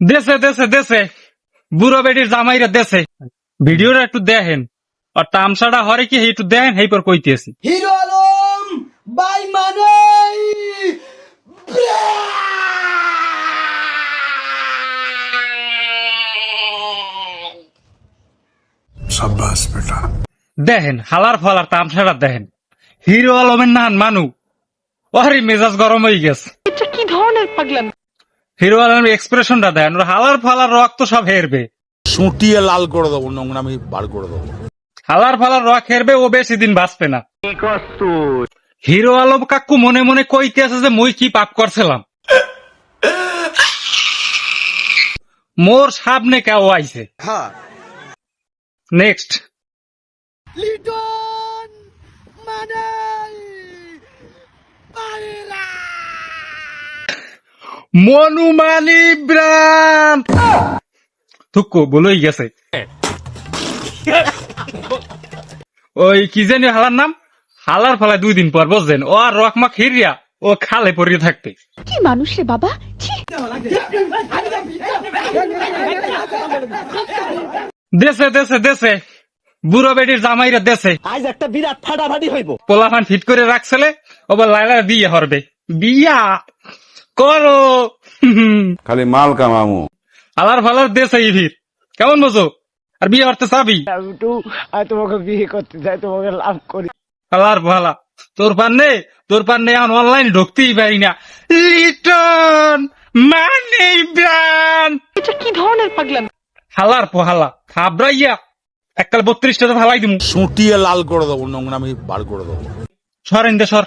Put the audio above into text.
দেশে দেশে দেশে বুড়ো বেটির জামাইরা দেশে ভিডিওটা একটু দেখেন আর তামসাটা হরে কি একটু দেখেন এই পর কইতেছি। হিরো আলম বাই মানে शाबाश बेटा। দেখেন হালার ফালার তামসাটা দেখেন, হিরো আলমের নান মানু ওরে মেজাজ গরম হয়ে গেছে। এটা কি ধরনের পাগলামি? হিরো আলমের এক্সপ্রেশনটা দেখেন, ওর হালার ফালার রক্ত সব হেরবে, সুটিয়ে লাল করে দেবো, নোংরামি বার করে দেবো। হালার ফালার রক হেরবে, ও বেশি দিন বাঁচবে না। হিরো আলম কাকু মনে মনে কইতে আছে যে মই কি পাপ করছিলাম, মোর সামনে কেউ আইছে। নেক্সট লিটন মানে পায়রা মনুমানি ব্রান থুকু বলেই গেছে। ওই কি জানি হালার নাম, হালার ফালায় 2 দিন পর বুঝছেন ও আর রকমা খিরিয়া ও খালে পড়িয়ে থাকতে। কি মানুষ রে বাবা, ছি। দেশে দেশে দেশে বুড়ো বেটির জামাইরা দেশে আজ একটা বিরাট ফাটাফাটি হইব। পোলাফান ফিট করে রাখছিলে, ওবার লাইলা বিয়ে হরবে, বিয়া করো। খালি মাল কামামু। হালার ফালার দেশে ইভির কেমন বোঝো, আর বিয়ে হরতে চাবি? আমি তোমাকে বিয়ে করতে চাই, তোমাকে লাভ করি। হালার ভালা তোর পান্নে এখন অনলাইন ঢুকতেই পারি না। লিটন মানি ব্রান এটা কি ধরনের পাগলামি? হালার পোহালা থাবরাইয়া এককাল 32টা তো ফালাই দিমু। সুটিয়ে লাল করে দেবো, নোংরামি বার করে দেবো। সরেন দে সর।